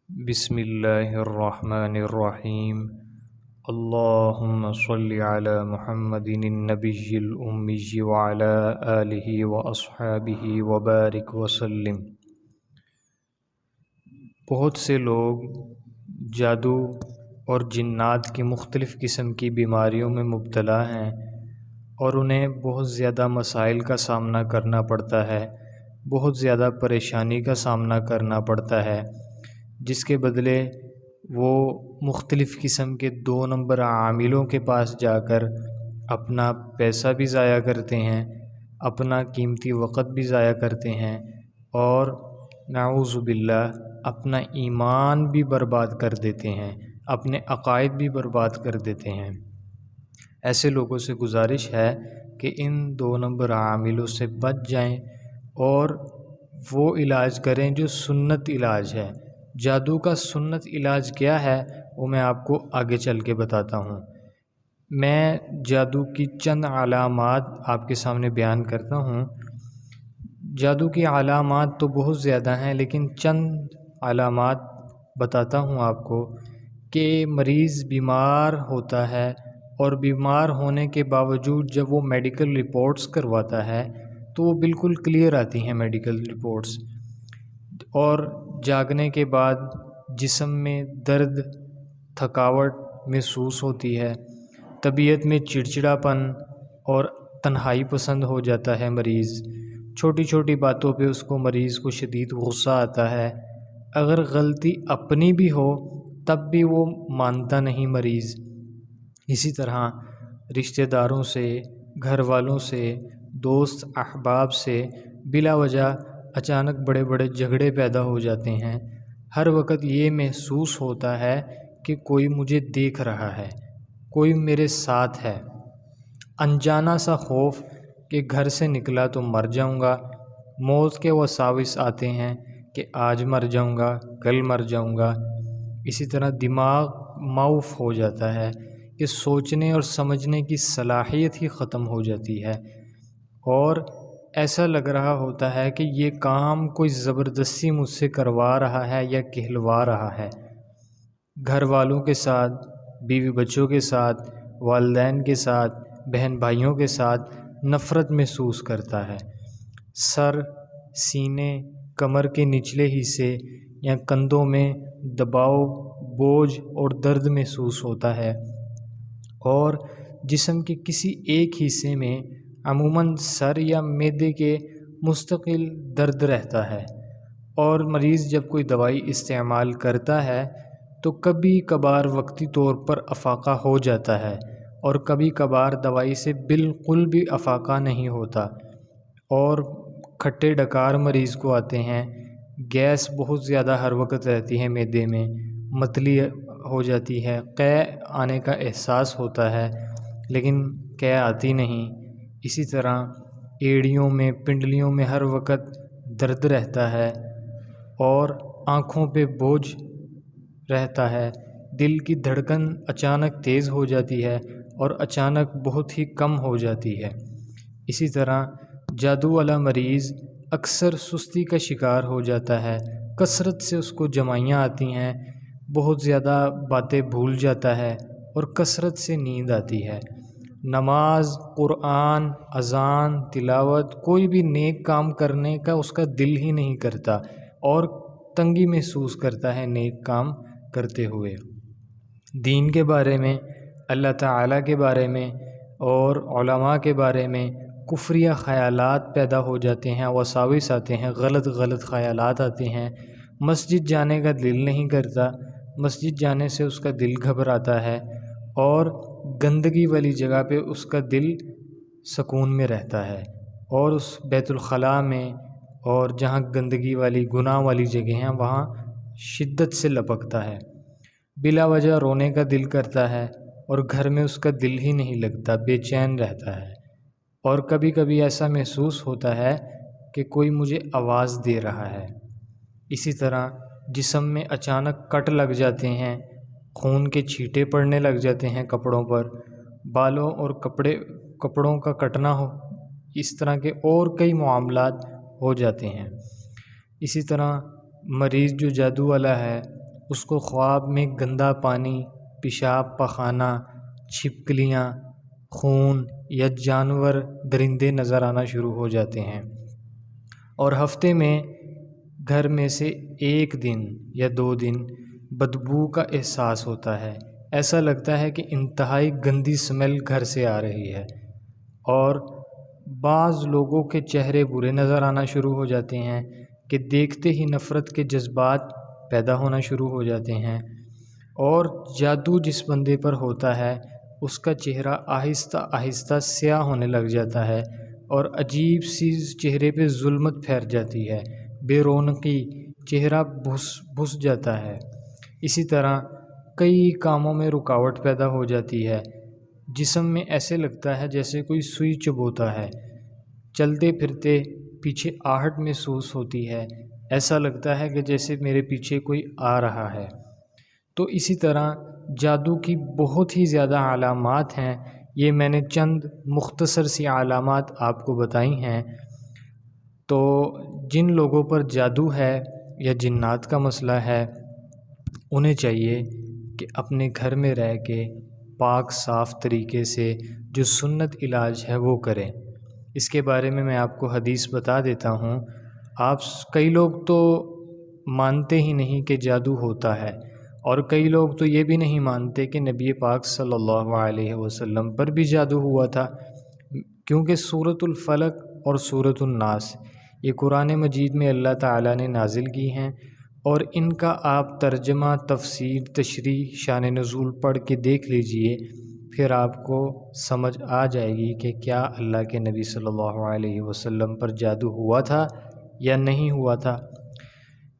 بسم اللہ الرحمن الرحیم اللہم صلی علی محمد النبی الأمی وعلی آلہ واصحابہ وبارک وسلم۔ بہت سے لوگ جادو اور جنات کی مختلف قسم کی بیماریوں میں مبتلا ہیں اور انہیں بہت زیادہ مسائل کا سامنا کرنا پڑتا ہے، بہت زیادہ پریشانی کا سامنا کرنا پڑتا ہے، جس کے بدلے وہ مختلف قسم کے 2 نمبر عاملوں کے پاس جا کر اپنا پیسہ بھی ضائع کرتے ہیں، اپنا قیمتی وقت بھی ضائع کرتے ہیں اور نعوذ باللہ اپنا ایمان بھی برباد کر دیتے ہیں، اپنے عقائد بھی برباد کر دیتے ہیں۔ ایسے لوگوں سے گزارش ہے کہ ان 2 نمبر عاملوں سے بچ جائیں اور وہ علاج کریں جو سنت علاج ہے۔ جادو کا سنت علاج کیا ہے وہ میں آپ کو آگے چل کے بتاتا ہوں۔ میں جادو کی چند علامات آپ کے سامنے بیان کرتا ہوں۔ جادو کی علامات تو بہت زیادہ ہیں، لیکن چند علامات بتاتا ہوں آپ کو کہ مریض بیمار ہوتا ہے اور بیمار ہونے کے باوجود جب وہ میڈیکل رپورٹس کرواتا ہے تو وہ بالکل کلیئر آتی ہیں میڈیکل رپورٹس، اور جاگنے کے بعد جسم میں درد، تھکاوٹ محسوس ہوتی ہے، طبیعت میں چڑچڑاپن اور تنہائی پسند ہو جاتا ہے مریض، چھوٹی چھوٹی باتوں پہ اس کو مریض کو شدید غصہ آتا ہے، اگر غلطی اپنی بھی ہو تب بھی وہ مانتا نہیں مریض۔ اسی طرح رشتہ داروں سے، گھر والوں سے، دوست احباب سے بلا وجہ اچانک بڑے بڑے جھگڑے پیدا ہو جاتے ہیں، ہر وقت یہ محسوس ہوتا ہے کہ کوئی مجھے دیکھ رہا ہے، کوئی میرے ساتھ ہے، انجانا سا خوف کہ گھر سے نکلا تو مر جاؤں گا، موت کے وساوس آتے ہیں کہ آج مر جاؤں گا، کل مر جاؤں گا۔ اسی طرح دماغ معوف ہو جاتا ہے کہ سوچنے اور سمجھنے کی صلاحیت ہی ختم ہو جاتی ہے، اور ایسا لگ رہا ہوتا ہے کہ یہ کام کوئی زبردستی مجھ سے کروا رہا ہے یا کہلوا رہا ہے۔ گھر والوں کے ساتھ، بیوی بچوں کے ساتھ، والدین کے ساتھ، بہن بھائیوں کے ساتھ نفرت محسوس کرتا ہے۔ سر، سینے، کمر کے نچلے حصے یا کندھوں میں دباؤ، بوجھ اور درد محسوس ہوتا ہے، اور جسم کے کسی ایک حصے میں عموماً سر یا معدے کے مستقل درد رہتا ہے، اور مریض جب کوئی دوائی استعمال کرتا ہے تو کبھی کبھار وقتی طور پر افاقہ ہو جاتا ہے، اور کبھی کبھار دوائی سے بالکل بھی افاقہ نہیں ہوتا، اور کھٹے ڈکار مریض کو آتے ہیں، گیس بہت زیادہ ہر وقت رہتی ہے معدے میں، متلی ہو جاتی ہے، قے آنے کا احساس ہوتا ہے لیکن قے آتی نہیں۔ اسی طرح ایڑیوں میں، پنڈلیوں میں ہر وقت درد رہتا ہے، اور آنکھوں پہ بوجھ رہتا ہے، دل کی دھڑکن اچانک تیز ہو جاتی ہے اور اچانک بہت ہی کم ہو جاتی ہے۔ اسی طرح جادو والا مریض اکثر سستی کا شکار ہو جاتا ہے، کثرت سے اس کو جمائیاں آتی ہیں، بہت زیادہ باتیں بھول جاتا ہے اور کثرت سے نیند آتی ہے۔ نماز، قرآن، اذان، تلاوت، کوئی بھی نیک کام کرنے کا اس کا دل ہی نہیں کرتا، اور تنگی محسوس کرتا ہے نیک کام کرتے ہوئے۔ دین کے بارے میں، اللہ تعالیٰ کے بارے میں اور علماء کے بارے میں کفریہ خیالات پیدا ہو جاتے ہیں، وساوس آتے ہیں، غلط غلط خیالات آتے ہیں، مسجد جانے کا دل نہیں کرتا، مسجد جانے سے اس کا دل گھبراتا ہے، اور گندگی والی جگہ پہ اس کا دل سکون میں رہتا ہے، اور اس بیت الخلاء میں اور جہاں گندگی والی گناہ والی جگہ ہیں وہاں شدت سے لپکتا ہے، بلا وجہ رونے کا دل کرتا ہے، اور گھر میں اس کا دل ہی نہیں لگتا، بے چین رہتا ہے، اور کبھی کبھی ایسا محسوس ہوتا ہے کہ کوئی مجھے آواز دے رہا ہے۔ اسی طرح جسم میں اچانک کٹ لگ جاتے ہیں، خون کے چھینٹے پڑنے لگ جاتے ہیں کپڑوں پر، بالوں اور کپڑوں کا کٹنا ہو، اس طرح کے اور کئی معاملات ہو جاتے ہیں۔ اسی طرح مریض جو جادو والا ہے اس کو خواب میں گندا پانی، پیشاب پخانہ، چھپکلیاں، خون یا جانور درندے نظر آنا شروع ہو جاتے ہیں، اور ہفتے میں گھر میں سے ایک دن یا 2 دن بدبو کا احساس ہوتا ہے۔ ایسا لگتا ہے کہ انتہائی گندی سمیل گھر سے آ رہی ہے، اور بعض لوگوں کے چہرے برے نظر آنا شروع ہو جاتے ہیں کہ دیکھتے ہی نفرت کے جذبات پیدا ہونا شروع ہو جاتے ہیں، اور جادو جس بندے پر ہوتا ہے اس کا چہرہ آہستہ آہستہ سیاہ ہونے لگ جاتا ہے، اور عجیب سی چہرے پہ ظلمت پھیر جاتی ہے، بے رونقی، چہرہ بھس جاتا ہے۔ اسی طرح کئی کاموں میں رکاوٹ پیدا ہو جاتی ہے، جسم میں ایسے لگتا ہے جیسے کوئی سوئی چبھوتا ہے، چلتے پھرتے پیچھے آہٹ محسوس ہوتی ہے، ایسا لگتا ہے کہ جیسے میرے پیچھے کوئی آ رہا ہے۔ تو اسی طرح جادو کی بہت ہی زیادہ علامات ہیں، یہ میں نے چند مختصر سی علامات آپ کو بتائی ہیں۔ تو جن لوگوں پر جادو ہے یا جنات کا مسئلہ ہے، انہیں چاہیے کہ اپنے گھر میں رہ کے پاک صاف طریقے سے جو سنت علاج ہے وہ کریں۔ اس کے بارے میں آپ کو حدیث بتا دیتا ہوں۔ کئی لوگ تو مانتے ہی نہیں کہ جادو ہوتا ہے، اور کئی لوگ تو یہ بھی نہیں مانتے کہ نبی پاک صلی اللہ علیہ وسلم پر بھی جادو ہوا تھا، کیونکہ سورۃ الفلق اور سورۃ الناس یہ قرآن مجید میں اللہ تعالیٰ نے نازل کی ہیں، اور ان کا آپ ترجمہ، تفسیر، تشریح، شان نزول پڑھ کے دیکھ لیجئے، پھر آپ کو سمجھ آ جائے گی کہ کیا اللہ کے نبی صلی اللہ علیہ وسلم پر جادو ہوا تھا یا نہیں ہوا تھا۔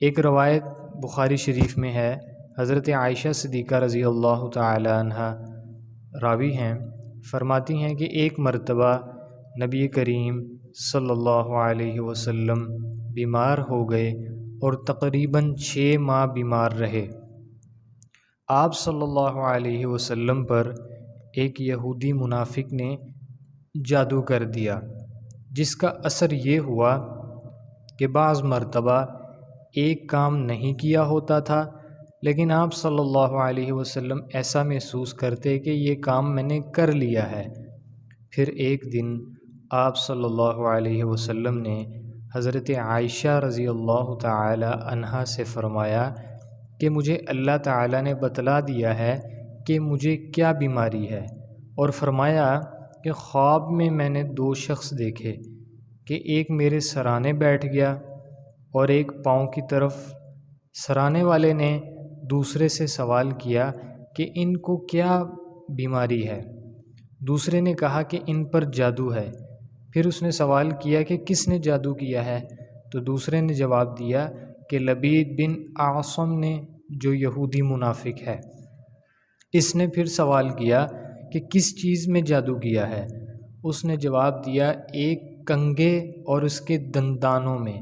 ایک روایت بخاری شریف میں ہے، حضرت عائشہ صدیقہ رضی اللہ تعالی عنہ راوی ہیں، فرماتی ہیں کہ ایک مرتبہ نبی کریم صلی اللہ علیہ وسلم بیمار ہو گئے اور تقریباً 6 ماہ بیمار رہے۔ آپ صلی اللہ علیہ وسلم پر ایک یہودی منافق نے جادو کر دیا، جس کا اثر یہ ہوا کہ بعض مرتبہ ایک کام نہیں کیا ہوتا تھا، لیکن آپ صلی اللہ علیہ وسلم ایسا محسوس کرتے کہ یہ کام میں نے کر لیا ہے۔ پھر ایک دن آپ صلی اللہ علیہ وسلم نے حضرت عائشہ رضی اللہ تعالی عنہا سے فرمایا کہ مجھے اللہ تعالیٰ نے بتلا دیا ہے کہ مجھے کیا بیماری ہے، اور فرمایا کہ خواب میں نے 2 شخص دیکھے کہ ایک میرے سرانے بیٹھ گیا اور ایک پاؤں کی طرف۔ سرانے والے نے دوسرے سے سوال کیا کہ ان کو کیا بیماری ہے؟ دوسرے نے کہا کہ ان پر جادو ہے۔ پھر اس نے سوال کیا کہ کس نے جادو کیا ہے؟ تو دوسرے نے جواب دیا کہ لبید بن اعصم نے، جو یہودی منافق ہے۔ اس نے پھر سوال کیا کہ کس چیز میں جادو کیا ہے؟ اس نے جواب دیا ایک کنگھے اور اس کے دندانوں میں۔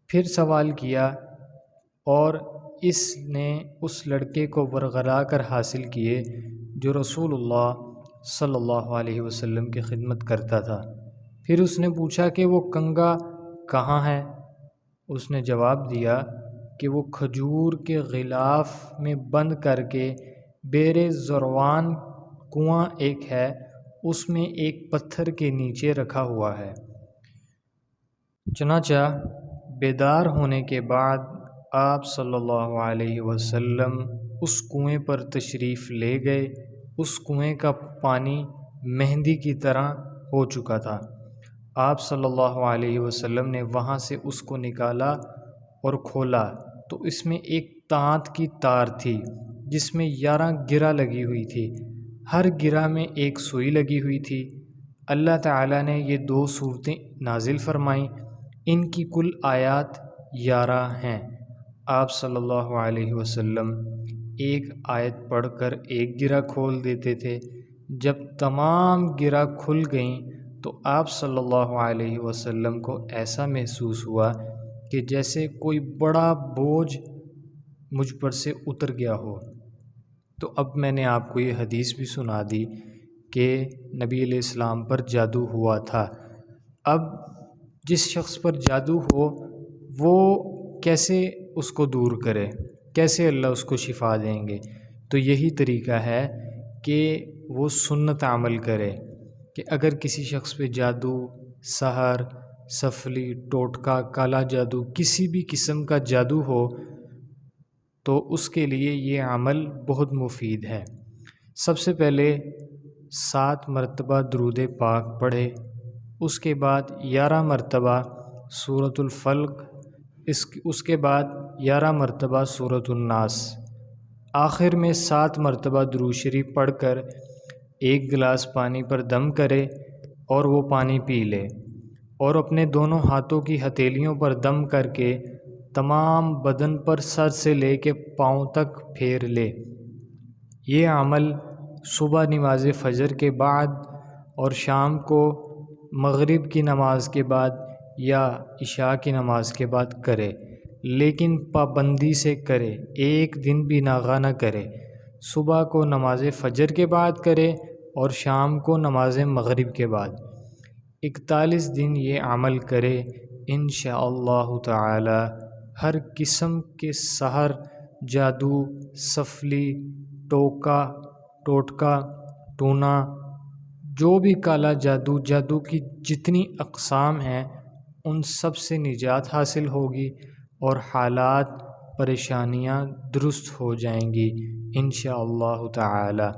پھر سوال کیا، اور اس نے اس لڑکے کو ورغلا کر حاصل کیے جو رسول اللہ صلی اللہ علیہ وسلم کی خدمت کرتا تھا۔ پھر اس نے پوچھا کہ وہ کنگھا کہاں ہے؟ اس نے جواب دیا کہ وہ کھجور کے غلاف میں بند کر کے بیر زروان کنواں ایک ہے، اس میں ایک پتھر کے نیچے رکھا ہوا ہے۔ چنانچہ بیدار ہونے کے بعد آپ صلی اللہ علیہ وسلم اس کنویں پر تشریف لے گئے۔ اس کنویں کا پانی مہندی کی طرح ہو چکا تھا۔ آپ صلی اللہ علیہ وسلم نے وہاں سے اس کو نکالا اور کھولا تو اس میں ایک تانت کی تار تھی جس میں 11 گرہ لگی ہوئی تھی، ہر گرہ میں ایک سوئی لگی ہوئی تھی۔ اللہ تعالیٰ نے یہ 2 صورتیں نازل فرمائیں، ان کی کل آیات 11 ہیں۔ آپ صلی اللہ علیہ وسلم ایک آیت پڑھ کر ایک گرہ کھول دیتے تھے۔ جب تمام گرہ کھل گئیں تو آپ صلی اللہ علیہ وسلم کو ایسا محسوس ہوا کہ جیسے کوئی بڑا بوجھ مجھ پر سے اتر گیا ہو۔ تو اب میں نے آپ کو یہ حدیث بھی سنا دی کہ نبی علیہ السلام پر جادو ہوا تھا۔ اب جس شخص پر جادو ہو وہ کیسے اس کو دور کرے، کیسے اللہ اس کو شفا دیں گے؟ تو یہی طریقہ ہے کہ وہ سنت عمل کرے کہ اگر کسی شخص پہ جادو، سحر، سفلی، ٹوٹکا، کالا جادو، کسی بھی قسم کا جادو ہو تو اس کے لیے یہ عمل بہت مفید ہے۔ سب سے پہلے 7 مرتبہ درود پاک پڑھے، اس کے بعد 11 مرتبہ سورۃ الفلق، اس کے بعد 11 مرتبہ سورۃ الناس، آخر میں 7 مرتبہ درود شریف پڑھ کر 1 گلاس پانی پر دم کرے اور وہ پانی پی لے، اور اپنے دونوں ہاتھوں کی ہتھیلیوں پر دم کر کے تمام بدن پر سر سے لے کے پاؤں تک پھیر لے۔ یہ عمل صبح نماز فجر کے بعد اور شام کو مغرب کی نماز کے بعد یا عشاء کی نماز کے بعد کرے، لیکن پابندی سے کرے، ایک دن بھی ناغہ نہ کرے۔ صبح کو نماز فجر کے بعد کرے اور شام کو نماز مغرب کے بعد 41 دن یہ عمل کرے، انشاءاللہ تعالی ہر قسم کے سحر، جادو، سفلی، ٹوٹکا، ٹونا، جو بھی کالا جادو، جادو کی جتنی اقسام ہیں ان سب سے نجات حاصل ہوگی اور حالات، پریشانیاں درست ہو جائیں گی انشاءاللہ تعالی۔